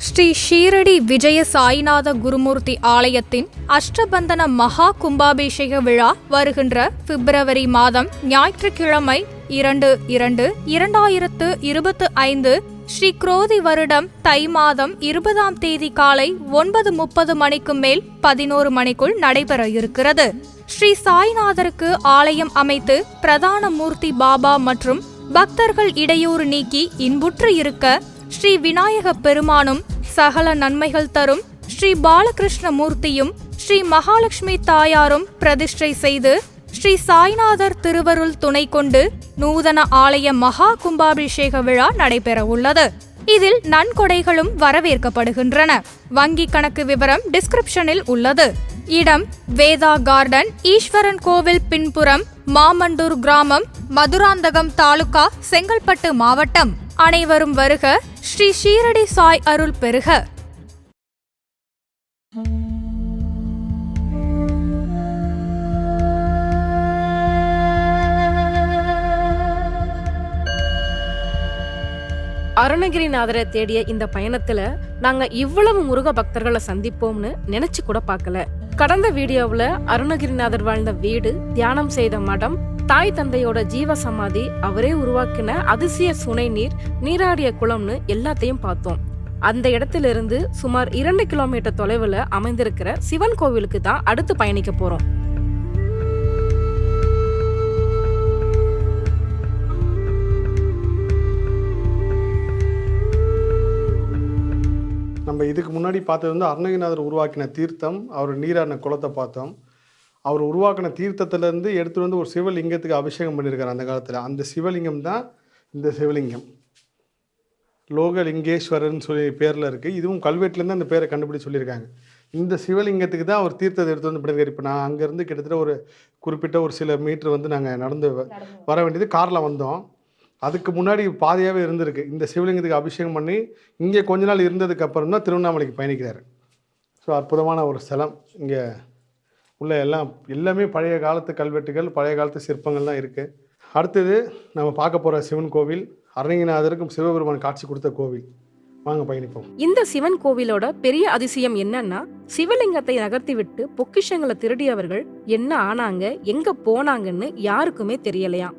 ஸ்ரீ ஷீரடி விஜய சாய்நாத குருமூர்த்தி ஆலயத்தின் அஷ்டபந்தன மகா கும்பாபிஷேக விழா வருகின்ற பிப்ரவரி மாதம் ஞாயிற்றுக்கிழமை 2/2/2025 ஸ்ரீ குரோதி வருடம் தை மாதம் 20ஆம் தேதி காலை 9:30 மணிக்கு மேல் 11 மணிக்குள் நடைபெற இருக்கிறது. ஸ்ரீ சாய்நாதருக்கு ஆலயம் அமைத்து பிரதான மூர்த்தி பாபா மற்றும் பக்தர்கள் இடையூறு நீக்கி இன்புற்று இருக்க ஸ்ரீ விநாயக பெருமானும் சகல நன்மைகள் தரும் ஸ்ரீ பாலகிருஷ்ண மூர்த்தியும் ஸ்ரீ மகாலட்சுமி தாயாரும் பிரதிஷ்டை செய்து ஸ்ரீ சாய்நாதர் திருவருள் துணை கொண்டு நூதன ஆலய மகா கும்பாபிஷேக விழா நடைபெற உள்ளது. இதில் நன்கொடைகளும் வரவேற்கப்படுகின்றன. வங்கி கணக்கு விவரம் டிஸ்கிரிப்ஷனில் உள்ளது. இடம் வேதா கார்டன், ஈஸ்வரன் கோவில் பின்புறம், மாமண்டூர் கிராமம், மதுராந்தகம் தாலுகா, செங்கல்பட்டு மாவட்டம். அனைவரும் வருக. ஸ்ரீ ஷீரடி சாய் அருள் பெறுக. அருணகிரிநாதரை தேடிய இந்த பயணத்துல நாங்க இவ்வளவு முருக பக்தர்களை சந்திப்போம்னு நினைச்சு கூட பார்க்கல. கடந்த வீடியோவுல அருணகிரிநாதர் வாழ்ந்த வீடு, தியானம் செய்த மடம், தாய் தந்தையோட ஜீவ சமாதி, அவரே உருவாக்கின அதிசய சுனை நீர், நீராடிய குளம்னு எல்லாத்தையும் பார்த்தோம். அந்த இடத்திலிருந்து சுமார் 2 கிலோமீட்டர் தொலைவுல அமைந்திருக்கிற சிவன் கோவிலுக்கு தான் அடுத்து பயணிக்க போறோம். நம்ம இதுக்கு முன்னாடி பார்த்தது வந்து அருணகிரிநாதர் உருவாக்கின தீர்த்தம், அவர் நீராடின குளத்தை பார்த்தோம். அவர் உருவாக்கின தீர்த்தத்திலேருந்து எடுத்துகிட்டு வந்து ஒரு சிவலிங்கத்துக்கு அபிஷேகம் பண்ணியிருக்காரு அந்த காலத்தில். அந்த சிவலிங்கம் தான் இந்த சிவலிங்கம். லோகலிங்கேஸ்வரன் சொல்லி பேரில் இருக்குது. இதுவும் கல்வெட்டுலேருந்து அந்த பேரை கண்டுபிடிச்சு சொல்லியிருக்காங்க. இந்த சிவலிங்கத்துக்கு தான் அவர் தீர்த்தத்தை எடுத்து வந்து பண்ணியிருக்காரு. இப்போ நான் அங்கேருந்து கிட்டத்தட்ட ஒரு குறிப்பிட்ட ஒரு சில மீட்ரு வந்து நாங்கள் நடந்து வர வேண்டியது, காரில் வந்தோம். அதுக்கு முன்னாடி பாதையாகவே இருந்திருக்கு. இந்த சிவலிங்கத்துக்கு அபிஷேகம் பண்ணி இங்கே கொஞ்ச நாள் இருந்ததுக்கு அப்புறம் தான் திருவண்ணாமலைக்கு பயணிக்கிறார். ஸோ அற்புதமான ஒரு ஸ்தலம். இங்கே உள்ள எல்லாமே பழைய காலத்து கல்வெட்டுகள், பழைய காலத்து சிற்பங்கள் தான் இருக்குது. அடுத்தது நம்ம பார்க்க போகிற சிவன் கோவில் அருணகிரிநாதருக்கும் சிவபெருமான் காட்சி கொடுத்த கோவில். வாங்க பயணிப்போம். இந்த சிவன் கோவிலோட பெரிய அதிசயம் என்னன்னா, சிவலிங்கத்தை நகர்த்தி விட்டு பொக்கிஷங்களை திருடியவர்கள் என்ன ஆனாங்க, எங்க போனாங்கன்னு யாருக்குமே தெரியலையா.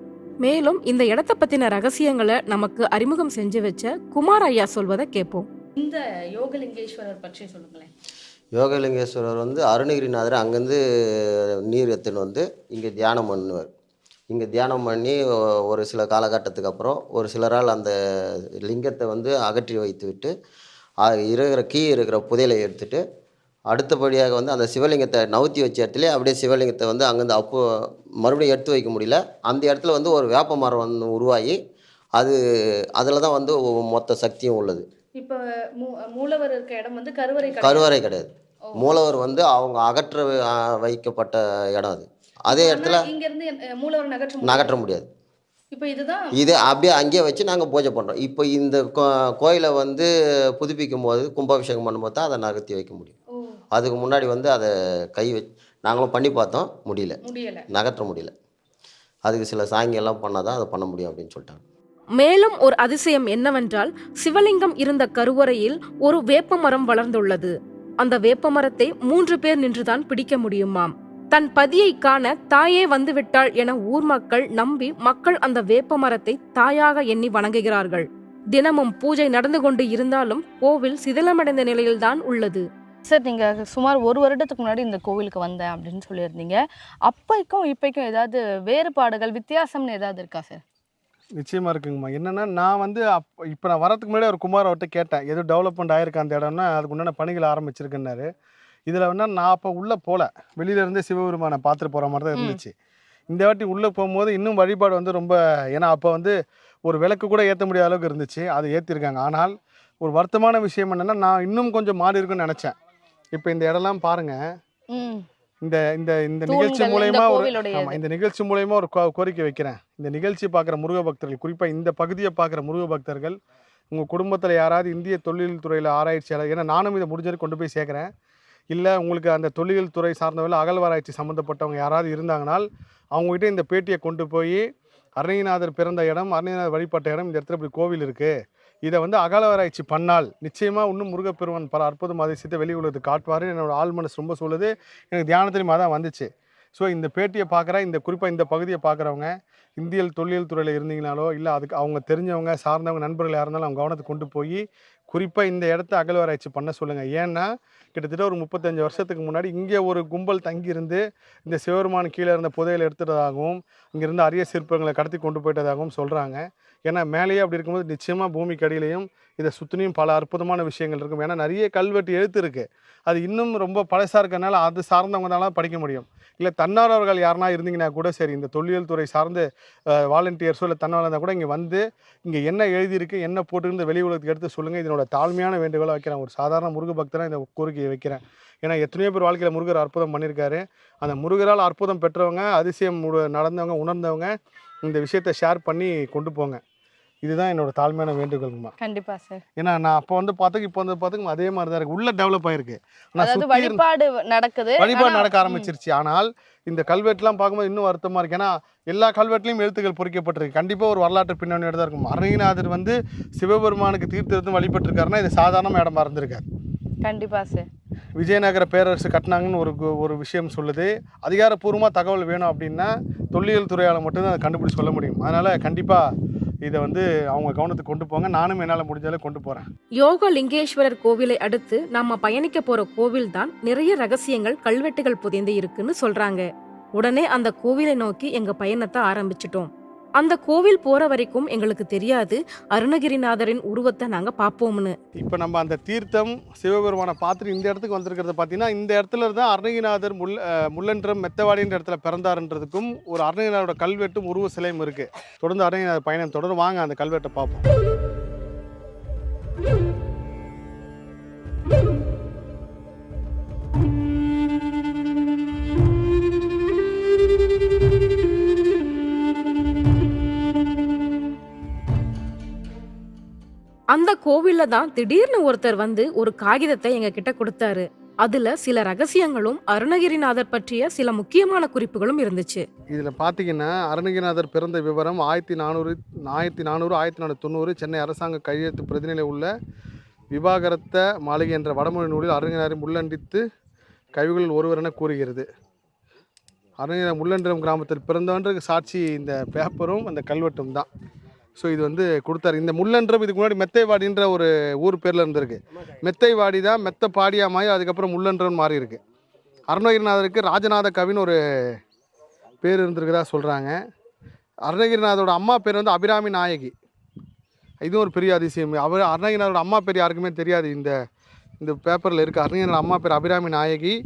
மேலும் இந்த இடத்தை பத்தின ரகசியங்களை நமக்கு அறிமுகம் செஞ்சு வச்ச குமார் ஐயா சொல்வதை கேட்போம். இந்த யோகலிங்கேஸ்வரர் பற்றி சொல்லுங்களேன். யோகலிங்கேஸ்வரர் வந்து அருணகிரிநாதர் அங்கேருந்து நீர் எடுத்துன்னு வந்து இங்கே தியானம் பண்ணுவார். இங்கே தியானம் பண்ணி ஒரு சில காலகட்டத்துக்கு அப்புறம் ஒரு சிலரால் அந்த லிங்கத்தை வந்து அகற்றி வைத்து விட்டு இருக்கிற புதையலை எடுத்துட்டு அடுத்தபடியாக வந்து அந்த சிவலிங்கத்தை நவுத்தி வச்ச இடத்துல அப்படியே சிவலிங்கத்தை வந்து அங்கேருந்து மறுபடியும் எடுத்து வைக்க முடியல. அந்த இடத்துல வந்து ஒரு வேப்ப மரம் வந்து உருவாகி அதில் தான் வந்து மொத்த சக்தியும் உள்ளது. இப்போ மூலவர் இருக்க இடம் வந்து கருவறை கிடையாது. மூலவர் வந்து அவங்க அகற்ற வைக்கப்பட்ட இடம் அது. அதே இடத்துல இங்கேருந்து மூலவர் நகற்ற முடியாது. இப்போ இது அப்படியே அங்கேயே வச்சு நாங்கள் பூஜை பண்ணுறோம். இப்போ இந்த கோயிலை வந்து புதுப்பிக்கும் போது கும்பாபிஷேகம் பண்ணும்போது தான் அதை நகர்த்தி வைக்க முடியும். அதுக்கு முன்னாடி வந்து அதை நாங்களும் பண்ணி பார்த்தோம், முடியல, நகற்ற முடியல. அதுக்கு சில சாங்கியெல்லாம் பண்ணால் தான் அதை பண்ண முடியும் அப்படின்னு சொல்லிட்டாங்க. மேலும் ஒரு அதிசயம் என்னவென்றால், சிவலிங்கம் இருந்த கருவறையில் ஒரு வேப்ப மரம் வளர்ந்துள்ளது. அந்த வேப்ப மரத்தை 3 பேர் நின்றுதான் பிடிக்க முடியுமாம். தன் பதியை காண தாயே வந்து விட்டாள் என ஊர் மக்கள் நம்பி மக்கள் அந்த வேப்ப மரத்தை தாயாக எண்ணி வணங்குகிறார்கள். தினமும் பூஜை நடந்து கொண்டு இருந்தாலும் கோவில் சிதிலமடைந்த நிலையில்தான் உள்ளது. சார், நீங்கள் சுமார் 1 வருடத்துக்கு முன்னாடி இந்த கோவிலுக்கு வந்தேன் அப்படின்னு சொல்லியிருந்தீங்க. அப்பைக்கும் இப்பைக்கும் ஏதாவது வேறுபாடுகள், வித்தியாசம்னு ஏதாவது இருக்கா சார்? நிச்சயமாக இருக்குங்கம்மா. என்னென்னா நான் வந்து இப்போ நான் வரதுக்கு முன்னாடி ஒரு குமார் அவர்கிட்ட கேட்டேன், எதுவும் டெவலப்மெண்ட் ஆகிருக்கா அந்த இடம்னா, அதுக்கு உண்டான பணிகள் ஆரம்பிச்சிருக்குன்னாரு. இதில் வேணா நான் அப்போ உள்ளே போகல, வெளியிலேருந்தே சிவபெருமானை பார்த்துட்டு போகிற மாதிரி தான் இருந்துச்சு. இந்த வாட்டி உள்ளே போகும்போது இன்னும் வழிபாடு வந்து ரொம்ப, ஏன்னா அப்போ வந்து ஒரு விளக்கு கூட ஏற்ற முடியாத அளவுக்கு இருந்துச்சு, அதை ஏற்றிருக்காங்க. ஆனால் ஒரு வருத்தமான விஷயம் என்னென்னா, நான் இன்னும் கொஞ்சம் மாறி இருக்குன்னு நினச்சேன். இப்போ இந்த இடம்லாம் பாருங்கள். இந்த இந்த இந்த நிகழ்ச்சி மூலயமா இந்த நிகழ்ச்சி மூலயமா ஒரு கோரிக்கை வைக்கிறேன். இந்த நிகழ்ச்சி பார்க்குற முருக பக்தர்கள், குறிப்பாக இந்த பகுதியை பார்க்குற முருக பக்தர்கள், உங்கள் குடும்பத்தில் யாராவது இந்திய தொழில் துறையில் ஆராய்ச்சியாளர், ஏன்னா நானும் இதை முடிஞ்சது கொண்டு போய் சேர்க்குறேன், இல்லை உங்களுக்கு அந்த தொழில் துறை சார்ந்தவர்கள் அகழ்வாராய்ச்சி சம்மந்தப்பட்டவங்க யாராவது இருந்தாங்கனால் அவங்ககிட்ட இந்த பேட்டியை கொண்டு போய், அருணகிரிநாதர் பிறந்த இடம், அருணகிரிநாதர் வழிபட்ட இடம், இந்த இடத்துல இப்படி கோவில் இருக்குது, இதை வந்து அகழ்வாராய்ச்சி பண்ணால் நிச்சயமாக இன்னும் முருகப்பெருமான் பல அற்புதம் அதிசயத்தை வெளி உலகத்துக்கு காட்டுவார். என்னோட ஆள் மனசு ரொம்ப சொல்லுது. எனக்கு தியானத்திலையும் தான் வந்துச்சு. ஸோ இந்த பேட்டியை பார்க்குற குறிப்பாக இந்த பகுதியை பார்க்குறவங்க இந்தியல் தொல்லியல் துறையில் இருந்தீங்கனாலோ இல்லை அதுக்கு அவங்க தெரிஞ்சவங்க சார்ந்தவங்க நண்பர்கள் யார் இருந்தாலும் அவங்க கவனத்துக்கு கொண்டு போய் குறிப்பாக இந்த இடத்த அகழ்வாராய்ச்சி பண்ண சொல்லுங்கள். ஏன்னா கிட்டத்தட்ட ஒரு 35 வருஷத்துக்கு முன்னாடி இங்கே ஒரு கும்பல் தங்கியிருந்து இந்த சிவபெருமான் கீழே இருந்த புதையலை எடுத்துட்டதாகவும் இங்கேருந்து அரிய சிற்பங்களை கடத்தி கொண்டு போயிட்டதாகவும் சொல்கிறாங்க. ஏன்னா மேலேயே அப்படி இருக்கும்போது நிச்சயமாக பூமிக்கு அடியிலையும் இதை சுற்றினியும் பல அற்புதமான விஷயங்கள் இருக்கும். ஏன்னா நிறைய கல்வெட்டு எழுத்து இருக்குது. அது இன்னும் ரொம்ப பழசாக இருக்கிறனால அது சார்ந்தவங்க தான் படிக்க முடியும். இல்லை தன்னார்வர்கள் யாருனா இருந்தீங்கன்னா கூட சரி, இந்த தொல்லியல் துறை சார்ந்து வாலண்டியர்ஸோ இல்லை தன்னார்வலர் இருந்தால் கூட இங்கே வந்து இங்கே என்ன எழுதியிருக்கு என்ன போட்டுருந்து வெளி உலகத்துக்கு எடுத்து சொல்லுங்கள். இதனோட தாழ்மையான வேண்டுகோளை வைக்கிறேன். ஒரு சாதாரண முருக பக்தராக இந்த கோரிக்கையை வைக்கிறேன். ஏன்னா எத்தனையோ பேர் வாழ்க்கையில் முருகர் அற்புதம் பண்ணியிருக்காரு. அந்த முருகரால் அற்புதம் பெற்றவங்க அதிசயம் நடந்தவங்க உணர்ந்தவங்க இந்த விஷயத்தை ஷேர் பண்ணி கொண்டு போங்க. இதுதான் என்னோட தாழ்மையான வேண்டுகோள்மா. கண்டிப்பா சார். ஏன்னா நான் அப்போ வந்து பார்த்துக்கு இப்போ வந்து பார்த்துக்கு அதே மாதிரி தான் இருக்கு. உள்ள டெவலப் ஆயிருக்கு. அதாவது வழிபாடு நடக்க ஆரம்பிச்சிருச்சு. ஆனால் இந்த கல்வெட்டுலாம் பார்க்கும்போது இன்னும் வருத்தமா இருக்கு. ஏன்னா எல்லா கல்வெட்டுலையும் எழுத்துக்கள் பொறிக்கப்பட்டிருக்கு. கண்டிப்பாக ஒரு வரலாற்று பின்னணியோட தான் இருக்கும். அருணகிரிநாதர் வந்து சிவபெருமானுக்கு தீர்த்தம் வழிபட்டிருக்காருன்னா இது சாதாரண இடமா இருந்திருக்காரு. கண்டிப்பா சார். விஜயநகர பேரரசு கட்டினாங்கன்னு ஒரு விஷயம் சொல்லுது. அதிகாரப்பூர்வமாக தகவல் வேணும் அப்படின்னா தொல்லியல் துறையால் மட்டும்தான் அதை கண்டுபிடிச்சு சொல்ல முடியும். அதனால் கண்டிப்பாக இதை வந்து அவங்க கவனத்துக்கு கொண்டு போங்க. நானும் என்னால் முடிஞ்சாலும் கொண்டு போகிறேன். யோக லிங்கேஸ்வரர் கோவிலை அடுத்து நாம பயணிக்க போற கோவில் தான் நிறைய ரகசியங்கள் கல்வெட்டுகள் புதைந்து இருக்குன்னு சொல்றாங்க. உடனே அந்த கோவிலை நோக்கி எங்க பயணத்தை ஆரம்பிச்சிட்டோம். அந்த கோவில் போற வரைக்கும் எங்களுக்கு தெரியாது அருணகிரிநாதரின் உருவத்தை நாங்க பார்ப்போம்னு. இப்போ நம்ம அந்த தீர்த்தம் சிவபெருமானை பார்த்துட்டு இந்த இடத்துக்கு வந்திருக்கிறத பார்த்தீங்கன்னா இந்த இடத்துல தான் அருணகிரிநாதர் முள்ளன்றம் மெத்தவாடின்ற இடத்துல பிறந்தாருன்றதுக்கும் ஒரு அருணகிரிநாதரோட கல்வெட்டும் உருவ சிலையும் இருக்குது. தொடர்ந்து அருணகிரிநாதர் பயணம் தொடர்ந்து வாங்க அந்த கல்வெட்டை பார்ப்போம். அந்த கோவில்ல தான் திடீர்னு ஒருத்தர் வந்து ஒரு காகிதத்தை எங்க கிட்ட கொடுத்தாரு. அதுல சில ரகசியங்களும் அருணகிரிநாதர் பற்றிய சில முக்கியமான குறிப்புகளும் இருந்துச்சு. இதில் பார்த்தீங்கன்னா அருணகிரிநாதர் பிறந்த விவரம் 1490 சென்னை அரசாங்க கையெழுத்து பிரதிநிலை உள்ள விவாகரத்த மாளிகை என்ற வடமொழி நூலில் அருணகிரிநாதரை முள்ளண்டித்து கவிகளில் ஒருவர் என கூறுகிறது. அருணகிரிநாதர் முள்ளன்றம் கிராமத்தில் பிறந்தவன்ற சாட்சி இந்த பேப்பரும் அந்த கல்வெட்டும் தான். ஸோ இது வந்து கொடுத்தாரு. இந்த முள்ளன்றம் இதுக்கு முன்னாடி மெத்தைவாடின்ற ஒரு ஊர் பேரில் இருந்திருக்கு. மெத்தைவாடி தான் மெத்த பாடியாமாயி அதுக்கப்புறம் முள்ளன்றம் மாறி இருக்கு. அருணகிரிநாதருக்கு ராஜநாத கவின்னு ஒரு பேர் இருந்திருக்குதா சொல்கிறாங்க. அருணகிரிநாதரோட அம்மா பேர் வந்து அபிராமி நாயகி. இதுவும் ஒரு பெரிய அதிசயம். அருணகிரிநாதரோட அம்மா பேர் யாருக்குமே தெரியாது. இந்த பேப்பரில் இருக்குது. அருணகிரிநாதர் அம்மா பேர் அபிராமி நாயகி,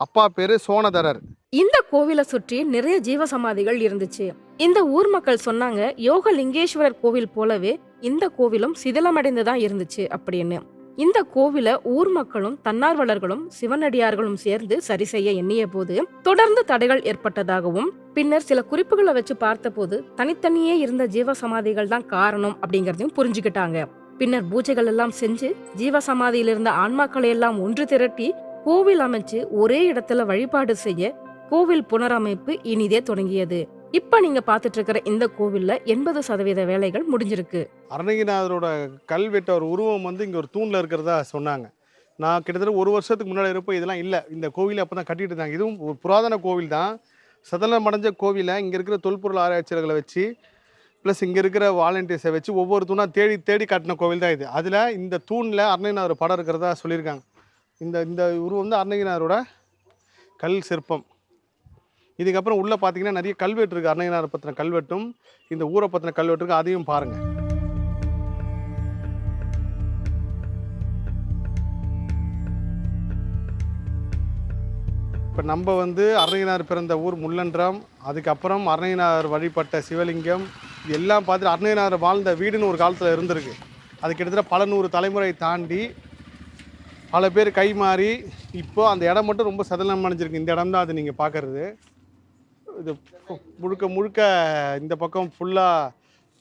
அப்பா பேர் சோனதரர். இந்த கோவிலை சுற்றி நிறைய ஜீவசமாதிகள் இருந்துச்சு. இந்த ஊர் மக்கள் சொன்னாங்க யோக லிங்கேஸ்வரர் கோவில் போலவே இந்த கோவிலும் சிதிலமடைந்துதான் இருந்துச்சு அப்படின்னு. இந்த கோவிலை ஊர் மக்களும் தன்னார்வலர்களும் சிவனடியார்களும் சேர்ந்து சரி செய்ய எண்ணிய போது தொடர்ந்து தடைகள் ஏற்பட்டதாகவும் பின்னர் சில குறிப்புகளை வச்சு பார்த்தபோது தனித்தனியே இருந்த ஜீவசமாதிகள் தான் காரணம் அப்படிங்கறதையும் புரிஞ்சுக்கிட்டாங்க. பின்னர் பூஜைகள் எல்லாம் செஞ்சு ஜீவசமாதியில் இருந்த ஆன்மாக்களை எல்லாம் ஒன்று திரட்டி கோவில் அமைச்சு ஒரே இடத்துல வழிபாடு செய்ய கோவில் புனரமைப்பு இனிதே தொடங்கியது. இப்ப நீங்க பாத்துட்டு இருக்கிற இந்த கோவில்ல 80% வேலைகள் முடிஞ்சிருக்கு. அருணகிரிநாதரோட கல்வெட்ட ஒரு உருவம் வந்து இங்க ஒரு தூண்ல இருக்கிறதா சொன்னாங்க. நான் கிட்டத்தட்ட 1 வருஷத்துக்கு முன்னாடி இருப்போம் இதெல்லாம் இல்லை. இந்த கோவிலை அப்போ தான் கட்டிட்டு இருந்தாங்க. இதுவும் ஒரு புராதன கோவில் தான். சதலமடைஞ்ச கோவிலை இங்கே இருக்கிற தொல்பொருள் ஆராய்ச்சியாளர்களை வச்சு ப்ளஸ் இங்கே இருக்கிற வாலண்டியர்ஸை வச்சு ஒவ்வொரு தூணாக தேடி தேடி கட்டின கோவில் தான் இது. அதில் இந்த தூணில் அருணகிரிநாதர் படம் இருக்கிறதா சொல்லியிருக்காங்க. இந்த உருவம் வந்து அருணகிரிநாதரோட கல் சிற்பம். இதுக்கப்புறம் உள்ளே பார்த்தீங்கன்னா நிறைய கல்வெட்டு இருக்குது. அருணகிரிநாதர் பற்றின கல்வெட்டும் இந்த ஊரை பற்றின கல்வெட்டு இருக்குது. அதையும் பாருங்கள். இப்போ நம்ம வந்து அருணகிரிநாதர் பிறந்த ஊர் முள்ளன்றம், அதுக்கப்புறம் அருணகிரிநாதர் வழிபட்ட சிவலிங்கம், இது எல்லாம் பார்த்துட்டு அருணகிரிநாதர் வாழ்ந்த வீடுன்னு ஒரு காலத்தில் இருந்திருக்கு. அது கிட்டத்தட்ட பல 100 தலைமுறை தாண்டி பல பேர் கை மாறி இப்போ அந்த இடம் மட்டும் ரொம்ப சதலம் அடைஞ்சிருக்கு. இந்த இடம் தான் அது நீங்கள் பார்க்குறது. இது முழுக்க இந்த பக்கம் ஃபுல்லாக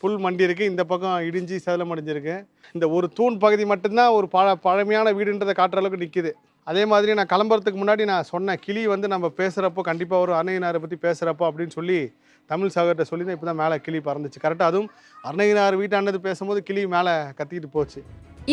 புல் மண்டி இருக்குது, இந்த பக்கம் இடிஞ்சு சதலம் அடைஞ்சிருக்கு. இந்த ஒரு தூண் பகுதி மட்டும்தான் ஒரு பழமையான வீடுன்றதை காட்டுற அளவுக்கு நிற்கிது. அதே மாதிரி நான் கிளம்புறதுக்கு முன்னாடி நான் சொன்னேன், கிளி வந்து நம்ம பேசுகிறப்போ கண்டிப்பாக ஒரு அருணகிரிநாதரை பற்றி பேசுகிறப்போ அப்படின்னு சொல்லி தமிழ் சகோதரர்கிட்ட சொல்லி தான் இப்போ தான் மேலே கிளி பறந்துச்சு. கரெக்டாக அதுவும் அருணகிரிநாதர் வீட்டாண்டது பேசும்போது கிளி மேலே கத்திக்கிட்டு போச்சு.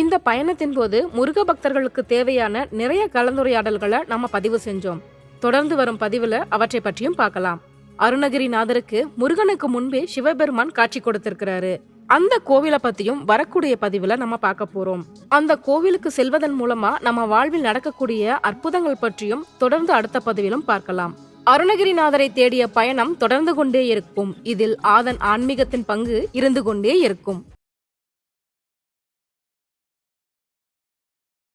இந்த பயணத்தின் போது முருக பக்தர்களுக்கு தேவையான நிறைய கலந்துரையாடல்களை நம்ம பதிவு செஞ்சோம். தொடர்ந்து வரும் பதிவுல அவற்றை பற்றியும் பார்க்கலாம். அருணகிரிநாதருக்கு முருகனுக்கு முன்பே சிவபெருமான் காட்சி கொடுத்திருக்கிறாரு. அந்த கோவிலை பத்தியும் வரக்கூடிய பதிவுல நம்ம பார்க்க போறோம். அந்த கோவிலுக்கு செல்வதன் மூலமா நம்ம வாழ்வில் நடக்கக்கூடிய அற்புதங்கள் பற்றியும் தொடர்ந்து அடுத்த பதிவிலும் பார்க்கலாம். அருணகிரிநாதரை தேடிய பயணம் தொடர்ந்து கொண்டே இருக்கும். இதில் ஆதன் ஆன்மீகத்தின் பங்கு இருந்து கொண்டே இருக்கும்.